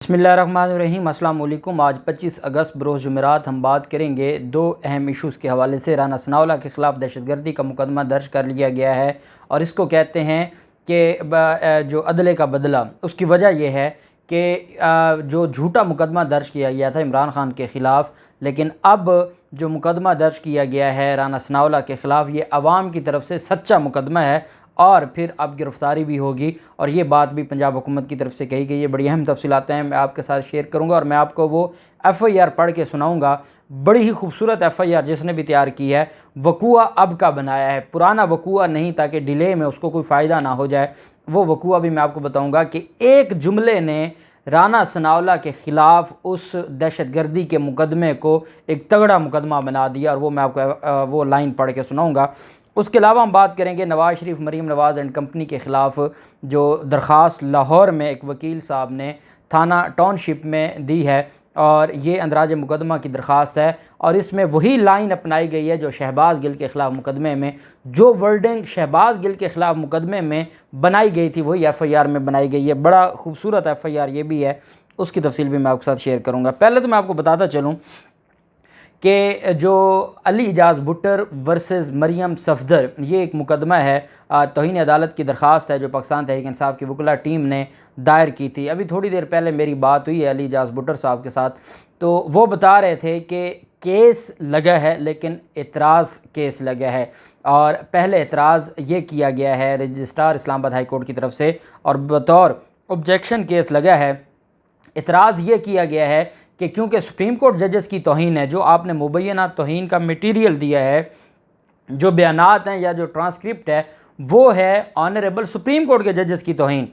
बिस्मिल्लाहिर्रहमानिर्रहीम। अस्सलाम वालेकुम। आज 25 अगस्त बरोज़ जुमेरात हम बात करेंगे दो अहम इशूज़ के हवाले से। राना सनाउल्लाह के ख़िलाफ़ दहशतगर्दी का मुकदमा दर्ज कर लिया गया है और इसको कहते हैं कि जो अदले का बदला। उसकी वजह यह है कि जो झूठा मुकदमा दर्ज किया गया था इमरान ख़ान के ख़िलाफ़, लेकिन अब जो मुकदमा दर्ज किया गया है राना सनाउल्लाह के ख़िलाफ़, ये अवाम की तरफ से सच्चा मुकदमा है और फिर अब गिरफ़्तारी भी होगी। और ये बात भी पंजाब हुकूमत की तरफ से कही गई है। बड़ी अहम तफ़सीलात हैं, मैं आपके साथ शेयर करूँगा और मैं आपको वो FIR पढ़ के सुनाऊँगा। बड़ी ही खूबसूरत FIR जिसने भी तैयार की है, वकूआ अब का बनाया है, पुराना वकूआ नहीं, ताकि डिले में उसको कोई फ़ायदा ना हो जाए। वो वकूआ भी मैं आपको बताऊँगा कि एक जुमले ने राना सनाउल्लाह के ख़िलाफ़ उस दहशतगर्दी के मुकदमे को एक तगड़ा मुकदमा बना दिया, और वो मैं आपको वो लाइन पढ़ के सुनाऊँगा। उसके अलावा हम बात करेंगे नवाज़ शरीफ, मरीम नवाज़ एंड कंपनी के ख़िलाफ़ जो दरख्वास्त लाहौर में एक वकील साहब ने थाना टाउनशिप में दी है, और ये अंदराज मुकदमा की दरख्वास्त है। और इसमें वही लाइन अपनाई गई है जो शहबाज गिल के ख़िलाफ़ मुकदमे में, जो वर्डिंग शहबाज गिल के ख़िलाफ़ मुकदमे में बनाई गई थी वही FIR में बनाई गई है। बड़ा खूबसूरत FIR ये भी है, उसकी तफसील भी मैं आपके साथ शेयर करूँगा। पहले तो मैं आपको बताता चलूँ कि जो अली एजाज़ भुट्टर वर्सेस मरियम सफदर, ये एक मुकदमा है, तौहीन अदालत की दरख्वास्त है जो पाकिस्तान तहरीक इंसाफ की वकला टीम ने दायर की थी। अभी थोड़ी देर पहले मेरी बात हुई है अली एजाज़ भुट्टर साहब के साथ, तो वो बता रहे थे कि केस लगा है लेकिन एतराज़ केस लगा है। और पहले एतराज़ ये किया गया है रजिस्ट्रार इस्लामाबाद हाई कोर्ट की तरफ से, और बतौर ऑब्जेक्शन केस लगा है। एतराज़ ये किया गया है कि क्योंकि सुप्रीम कोर्ट जजेस की तौहीन है, जो आपने मुबैना तौहीन का मटीरियल दिया है, जो बयानात हैं या जो ट्रांसक्रिप्ट है, वो है ऑनरेबल सुप्रीम कोर्ट के जजेस की तौहीन।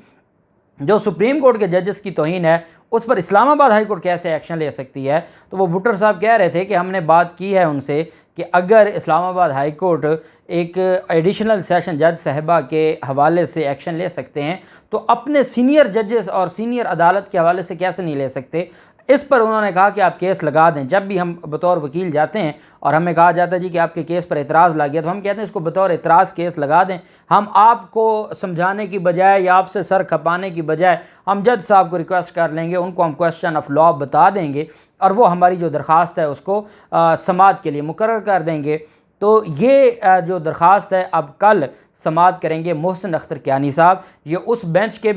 जो सुप्रीम कोर्ट के जजेस की तौहीन है उस पर इस्लामाबाद हाई कोर्ट कैसे एक्शन ले सकती है? तो वो भुट्टर साहब कह रहे थे कि हमने बात की है उनसे कि अगर इस्लामाबाद हाई कोर्ट एक एडिशनल सेशन जज साहिबा के हवाले से एक्शन ले सकते हैं, तो अपने सीनियर जजेस और सीनियर अदालत के हवाले से कैसे नहीं ले सकते? इस पर उन्होंने कहा कि आप केस लगा दें। जब भी हम बतौर वकील जाते हैं और हमें कहा जाता है जी कि आपके केस पर एतराज़ लग गया, तो हम कहते हैं इसको बतौर एतराज़ केस लगा दें। हम आपको समझाने की बजाय या आपसे सर खपाने की बजाय हम जज साहब को रिक्वेस्ट कर लेंगे, उनको हम क्वेश्चन ऑफ लॉ बता देंगे और वो हमारी जो दरख्वास्त है उसको समाअत के लिए मुकर्रर कर देंगे। तो ये जो दरख्वास्त है अब कल समाअत करेंगे मोहसिन अख्तर कियानी साहब। ये उस बेंच के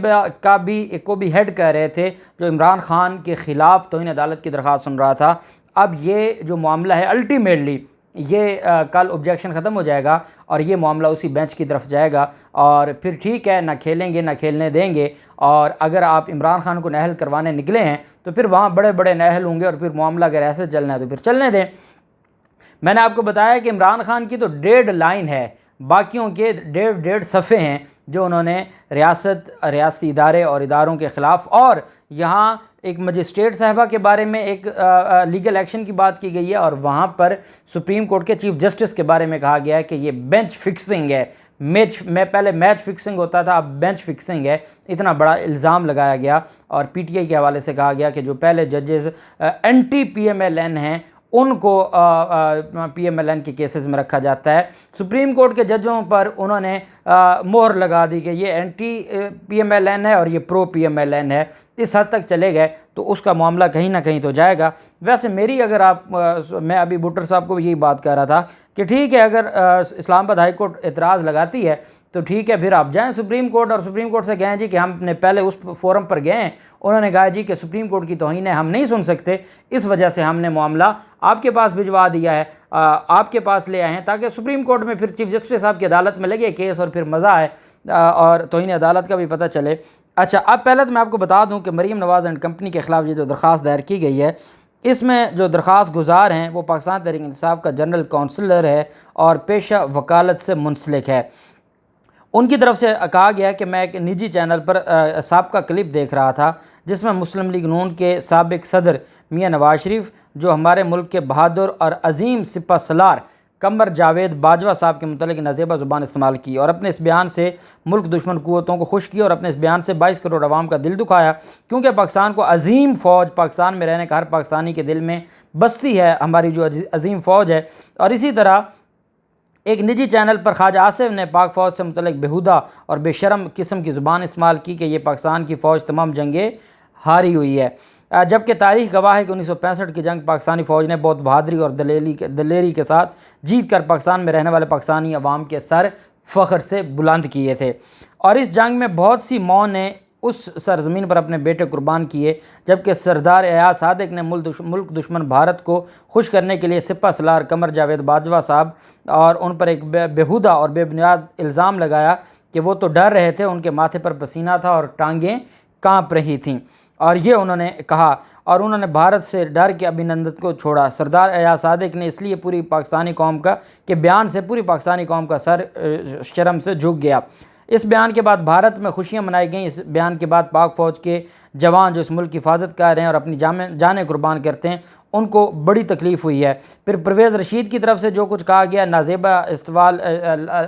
को भी हेड कर रहे थे जो इमरान ख़ान के ख़िलाफ़ तौहीन अदालत की दरख्वास्त सुन रहा था। अब ये जो मामला है अल्टीमेटली ये कल ऑब्जेक्शन ख़त्म हो जाएगा और ये मामला उसी बेंच की तरफ जाएगा, और फिर ठीक है, ना खेलेंगे ना खेलने देंगे। और अगर आप इमरान ख़ान को नाअहल करवाने निकले हैं तो फिर वहाँ बड़े बड़े नाअहल होंगे, और फिर मामला अगर ऐसे चलना है तो फिर चलने दें। मैंने आपको बताया कि इमरान ख़ान की तो 1.5 लाइन है, बाकियों के 1.5 सफ़े हैं जो उन्होंने रियासती इदारे और इदारों के ख़िलाफ़, और यहाँ एक मजिस्ट्रेट साहिबा के बारे में एक लीगल एक्शन की बात की गई है, और वहाँ पर सुप्रीम कोर्ट के चीफ जस्टिस के बारे में कहा गया है कि ये बेंच फिक्सिंग है। पहले मैच फिक्सिंग होता था, अब बेंच फिक्सिंग है। इतना बड़ा इल्ज़ाम लगाया गया और PTI के हवाले से कहा गया कि जो पहले जजेस एंटी PMLN हैं उनको PMLN के केसेस में रखा जाता है। सुप्रीम कोर्ट के जजों पर उन्होंने मोहर लगा दी कि ये एंटी PMLN है और ये प्रो PMLN है। इस हद तक चले गए तो उसका मामला कहीं ना कहीं तो जाएगा। वैसे मेरी अगर मैं अभी भुट्टर साहब को यही बात कर रहा था कि ठीक है, अगर इस्लामाबाद हाई कोर्ट एतराज़ लगाती है तो ठीक है, फिर आप जाएं सुप्रीम कोर्ट और सुप्रीम कोर्ट से कहें जी कि हमने पहले उस फोरम पर गए हैं, उन्होंने कहा जी कि सुप्रीम कोर्ट की तौहीन है, हम नहीं सुन सकते, इस वजह से हमने मामला आपके पास भिजवा दिया है, आपके पास ले आए हैं, ताकि सुप्रीम कोर्ट में फिर चीफ जस्टिस साहब की अदालत में लगे केस और फिर मज़ा आए और तौहीन अदालत का भी पता चले। अच्छा, अब पहले तो मैं आपको बता दूँ कि मरीम नवाज़ एंड कंपनी के ख़िलाफ़ ये जो दरख्वास्त दायर की गई है, इसमें जो दरख्वास्त गुजार हैं वो पाकिस्तान तहरीक इंसाफ का जनरल काउंसलर है और पेशा वकालत से मुंसलिक है। उनकी तरफ से कहा गया कि मैं एक निजी चैनल पर साबका क्लिप देख रहा था जिसमें मुस्लिम लीग नून के साबिक सदर मियां नवाज शरीफ, जो हमारे मुल्क के बहादुर और अजीम सिपह सलार कमर जावेद बाजवा साहब के मुतल्लिक़ नाज़ेबा ज़ुबान इस्तेमाल की और अपने इस बयान से मुल्क दुश्मन क़ुव्वतों को खुश किया और अपने इस बयान से 22 करोड़ आवाम का दिल दुखाया, क्योंकि पाकिस्तान को अजीम फ़ौज, पाकिस्तान में रहने का हर पाकिस्तानी के दिल में बसती है हमारी जो अजीम फ़ौज है। और इसी तरह एक निजी चैनल पर ख्वाजा आसिफ ने पाक फ़ौज से मुतल्लिक़ बेहुदा और बेशरम किस्म की ज़ुबान इस्तेमाल की कि ये पाकिस्तान की फ़ौज तमाम जंगे हारी हुई है। जबकि तारीख गवाह है कि 1965 की जंग पाकिस्तानी फ़ौज ने बहुत बहादुरी और दलेरी के साथ जीत कर पाकिस्तान में रहने वाले पाकिस्तानी अवाम के सर फ़ख्र से बुलंद किए थे। और इस जंग में बहुत सी मौं ने उस सरज़मीन पर अपने बेटे कुर्बान किए, जबकि सरदार एयाज सादिक ने मुल्क दुश्मन भारत को खुश करने के लिए सिपा सलार कमर जावेद बाजवा साहब और उन पर एक बेहुदा और बेबुनियाद इल्ज़ाम लगाया कि वो तो डर रहे थे, उनके माथे पर पसीना था और टांगें काँप रही थीं, और ये उन्होंने कहा, और उन्होंने भारत से डर के अभिनंदन को छोड़ा। सरदार एयाज सादिक ने इसलिए पूरी पाकिस्तानी कौम का के बयान से पूरी पाकिस्तानी कौम का सर शर्म से झुक गया। इस बयान के बाद भारत में खुशियां मनाई गईं। इस बयान के बाद पाक फ़ौज के जवान जो इस मुल्क की हिफाजत कर रहे हैं और अपनी जानें कुर्बान करते हैं, उनको बड़ी तकलीफ़ हुई है। फिर परवेज़ रशीद की तरफ से जो कुछ कहा गया, नाजेबा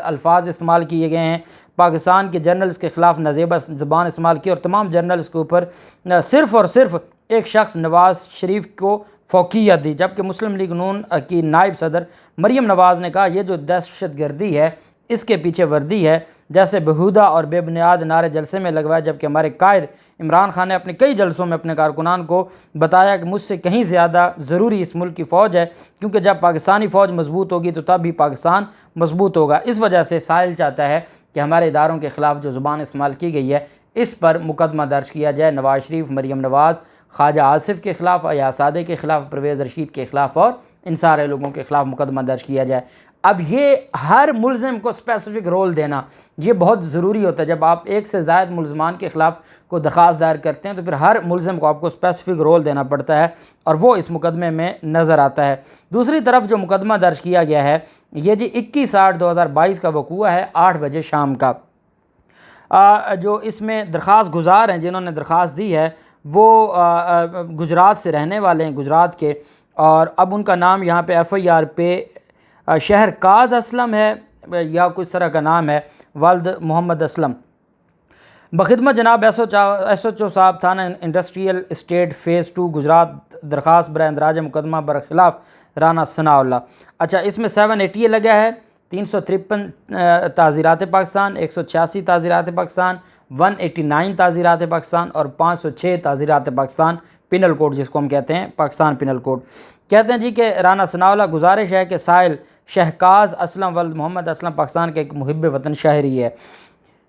अल्फाज इस्तेमाल किए गए हैं, पाकिस्तान के जर्नल्स के ख़िलाफ़ नाजेबा ज़बान इस्तेमाल की, और तमाम जर्नल्स के ऊपर सिर्फ़ और सिर्फ एक शख्स नवाज़ शरीफ को फ़ौक़ियत दी। जबकि मुस्लिम लीग नून की नायब सदर मरीम नवाज़ ने कहा, ये जो दहशत गर्दी है इसके पीछे वर्दी है, जैसे बेहुदा और बेबुनियाद नारे जलसे में लगवाए। जबकि हमारे कायद इमरान खान ने अपने कई जलसों में अपने कारकुनान को बताया कि मुझसे कहीं ज़्यादा ज़रूरी इस मुल्क की फ़ौज है, क्योंकि जब पाकिस्तानी फ़ौज मजबूत होगी तो तब भी पाकिस्तान मजबूत होगा। इस वजह से साहिल चाहता है कि हमारे इदारों के ख़िलाफ़ जो ज़ुबान इस्तेमाल की गई है इस पर मुकदमा दर्ज किया जाए। नवाज़ शरीफ, मरीम नवाज़, ख्वाजा आसिफ के ख़िलाफ़, एयाज सादिक के ख़िलाफ़, परवेज़ रशीद के ख़िलाफ़ और इन सारे लोगों के ख़िलाफ़ मुकदमा दर्ज किया जाए। अब ये हर मुलज़िम को स्पेसिफ़िक रोल देना ये बहुत ज़रूरी होता है। जब आप एक से ज़ायद मुलज़मान के ख़िलाफ़ को दरख्वास्त दायर करते हैं तो फिर हर मुलज़िम को आपको स्पेसिफ़िक रोल देना पड़ता है, और वो इस मुकदमे में नज़र आता है। दूसरी तरफ जो मुकदमा दर्ज किया गया है ये जी 21/8/2022 का वक़ूआ है, 8 बजे शाम का। जो इसमें दरख्वास्त गुज़ार हैं, जिन्होंने दरख्वास्त दी है वो गुजरात से रहने वाले हैं, गुजरात के, और अब उनका नाम यहाँ पे FIR पे शहर काज असलम है या कुछ तरह का नाम है, वालिद मोहम्मद असलम। बखिदमत जनाब SHO साहब, थाना इंडस्ट्रियल इस्टेट फ़ेज़ 2 गुजरात, दरख्वास्त बर इंदराज मुकदमा बरखिलाफ़ राना सनाउल्लाह। अच्छा, इसमें 780 लगा है, 353 ताज़ीरात पाकिस्तान, 186 ताज़ीरात पाकिस्तान, 189 ताज़ीरात पाकिस्तान और 506 ताज़ीरात पाकिस्तान पिनल कोड, जिसको हम कहते हैं पाकिस्तान पिनल कोड। कहते हैं जी कि राना सनाउल्लाह, गुजारिश है कि साहिल शहकाज असलम वल्द मोहम्मद असलम पाकिस्तान के एक मुहिब वतन शहरी है।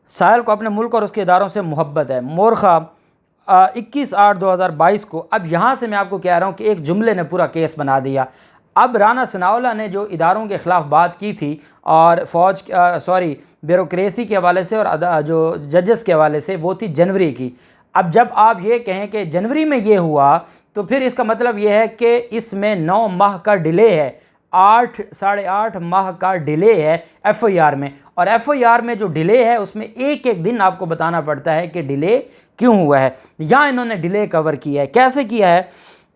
साहिल को अपने मुल्क और उसके इदारों से मोहब्बत है। मोरखा 21/8/2022 को, अब यहाँ से मैं आपको कह रहा हूँ कि एक जुमले ने पूरा केस बना दिया। अब राना सनाउल्लाह ने जो इदारों के ख़िलाफ़ बात की थी और ब्यूरोक्रेसी के हवाले से और जो जजेस के हवाले से, वो थी जनवरी की। अब जब आप ये कहें कि जनवरी में ये हुआ तो फिर इसका मतलब ये है कि इसमें 9 माह का डिले है, 8-8.5 माह का डिले है FIR में, और FIR में जो डिले है उसमें एक एक दिन आपको बताना पड़ता है कि डिले क्यों हुआ है। यहाँ इन्होंने डिले कवर किया है। कैसे किया है?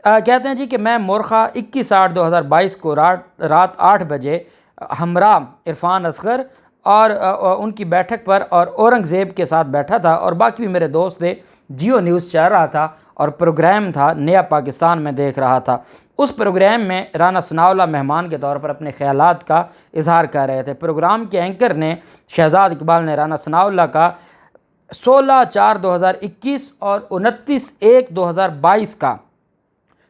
कहते हैं जी कि मैं मोरखा 21/8/2022 को रात 8 बजे हमरा इरफान असगर और उनकी बैठक पर और औरंगज़ेब के साथ बैठा था, और बाकी भी मेरे दोस्त थे। जियो न्यूज़ चल रहा था और प्रोग्राम था नया पाकिस्तान में देख रहा था। उस प्रोग्राम में राना सनाउल्लाह मेहमान के तौर पर अपने ख़यालात का इजहार कर रहे थे। प्रोग्राम के एंकर ने शहजाद इकबाल ने राना सनाउल्लाह का 16/4/2021 और 29/1/2022 का,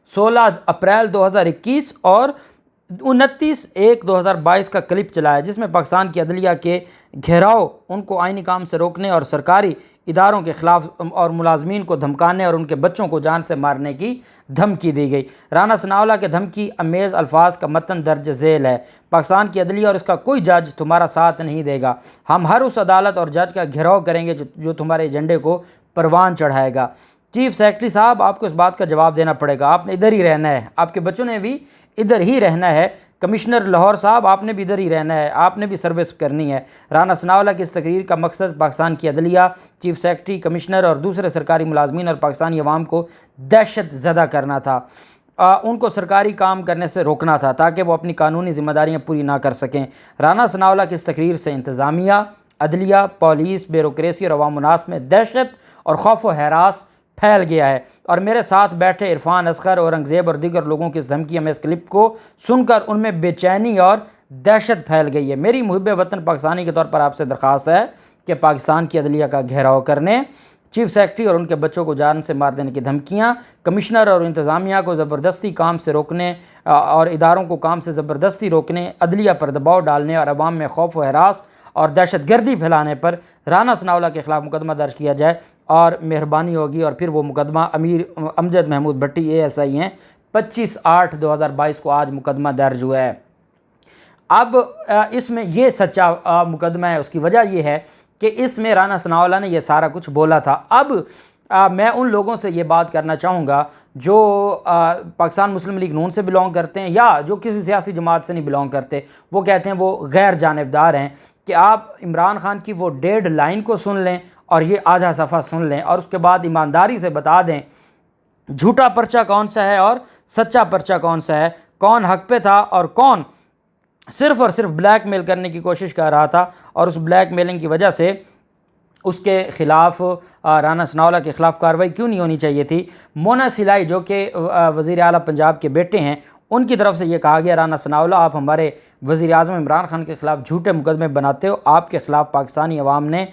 16 अप्रैल 2021 और 29/1/2022 का क्लिप चलाया, जिसमें पाकिस्तान की अदलिया के घेराव, उनको आइनी काम से रोकने और सरकारी इदारों के ख़िलाफ़ और मुलाजमीन को धमकाने और उनके बच्चों को जान से मारने की धमकी दी गई। राना सनाउल्लाह के धमकी अमेज़ अल्फाज का मतन दर्ज झेल है। पाकिस्तान की अदलिया और इसका कोई जज तुम्हारा साथ नहीं देगा। हम हर उस अदालत और जज का घेराव करेंगे जो तुम्हारे एजेंडे को परवान चढ़ाएगा। चीफ सेक्रेटरी साहब, आपको इस बात का जवाब देना पड़ेगा। आपने इधर ही रहना है, आपके बच्चों ने भी इधर ही रहना है। कमिश्नर लाहौर साहब, आपने भी इधर ही रहना है, आपने भी सर्विस करनी है। राना सनाउल्लाह की इस तकरीर का मकसद पाकिस्तान की अदलिया, चीफ सेक्रेटरी, कमिश्नर और दूसरे सरकारी मुलाजमीन और पाकिस्तानी अवाम को दहशत ज़दा करना था, उनको सरकारी काम करने से रोकना था ताकि वो अपनी कानूनी ज़िम्मेदारियाँ पूरी ना कर सकें। राना सनाउल्लाह की इस तकरीर से इंतज़ामिया, अदलिया, पुलिस, ब्यूरोक्रेसी और अवाम उन्नास में दहशत और खौफ व हरास फैल गया है, और मेरे साथ बैठे इरफान असगर, औरंगज़ेब और दीगर लोगों की इस धमकी में इस क्लिप को सुनकर उनमें बेचैनी और दहशत फैल गई है। मेरी मुहिब वतन पाकिस्तानी के तौर पर आपसे दरख्वास्त है कि पाकिस्तान की अदलिया का घेराव करने, चीफ सेक्रेटरी और उनके बच्चों को जान से मार देने की धमकियाँ, कमिश्नर और इंतज़ामिया को ज़बरदस्ती काम से रोकने और इदारों को काम से ज़बरदस्ती रोकने, अदलिया पर दबाव डालने और अवाम में खौफ व हरास और दहशतगर्दी फैलाने पर राना सनाउल्लाह के ख़िलाफ़ मुकदमा दर्ज किया जाए और मेहरबानी होगी। और फिर वो मुकदमा अमीर अमजद महमूद भट्टी ASI हैं, 25/8/2022 को आज मुकदमा दर्ज हुआ है। अब इसमें ये सच्चा मुकदमा है। उसकी वजह यह है कि इसमें राना सनाउल्लाह ने यह सारा कुछ बोला था। अब मैं उन लोगों से ये बात करना चाहूँगा जो पाकिस्तान मुस्लिम लीग नून से बिलोंग करते हैं या जो किसी सियासी जमात से नहीं बिलोंग करते, वो कहते हैं वो गैर जानिबदार हैं, कि आप इमरान खान की वो 1.5 लाइन को सुन लें और ये आधा सफ़ा सुन लें और उसके बाद ईमानदारी से बता दें झूठा पर्चा कौन सा है और सच्चा पर्चा कौन सा है, कौन हक पे था और कौन सिर्फ़ और सिर्फ ब्लैकमेल करने की कोशिश कर रहा था और उस ब्लैकमेलिंग की वजह से उसके ख़िलाफ़ राना सनाउल्लाह के ख़िलाफ़ कार्रवाई क्यों नहीं होनी चाहिए थी। मोना सिलाई जो कि वज़ीर आला पंजाब के बेटे हैं, उनकी तरफ से ये कहा गया, राना सनाउल्लाह आप हमारे वज़ीर आज़म इमरान खान के ख़िलाफ़ झूठे मुकदमे बनाते हो, आपके ख़िलाफ़ पाकिस्तानी अवाम ने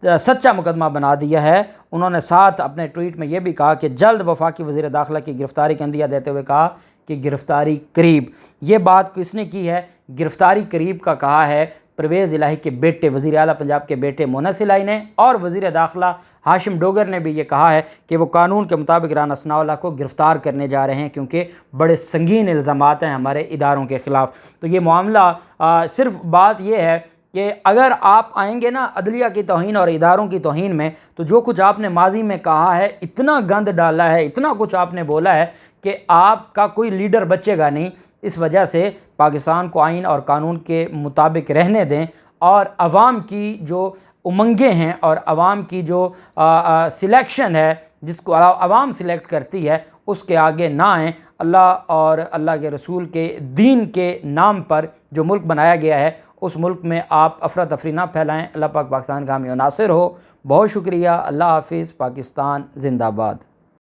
सच्चा मुकदमा बना दिया है। उन्होंने साथ अपने ट्वीट में यह भी कहा कि जल्द वफाकी वज़ीर दाखिला की गिरफ़्तारी का अंदिया देते हुए कहा कि गिरफ़्तारी करीब। ये बात किसने की है? गिरफ़्तारी करीब का कहा है परवेज़ इलाही के बेटे, वज़ीर आला पंजाब के बेटे मोना सिलाई ने, और वज़ीर दाखिला हाशिम डोगर ने भी ये कहा है कि वो कानून के मुताबिक राना सनाउल्लाह को गिरफ़्तार करने जा रहे हैं क्योंकि बड़े संगीन इल्ज़ामात हैं हमारे इदारों के ख़िलाफ़। तो ये मामला सिर्फ बात यह है कि अगर आप आएंगे ना अदलिया की तौहीन और इदारों की तौहीन में, तो जो कुछ आपने माजी में कहा है, इतना गंद डाला है, इतना कुछ आपने बोला है कि आपका कोई लीडर बचेगा नहीं। इस वजह से पाकिस्तान को आइन और कानून के मुताबिक रहने दें और अवाम की जो उमंगें हैं और अवाम की जो सिलेक्शन है, जिसको अवाम सिलेक्ट करती है, उसके आगे ना आएँ। अल्लाह और अल्लाह के रसूल के दीन के नाम पर जो मुल्क बनाया गया है, उस मुल्क में आप अफरा तफरी ना फैलाएँ। अल्लाह पाक पाकिस्तान का हामी नासिर हो। बहुत शुक्रिया। अल्लाह हाफिज़। पाकिस्तान जिंदाबाद।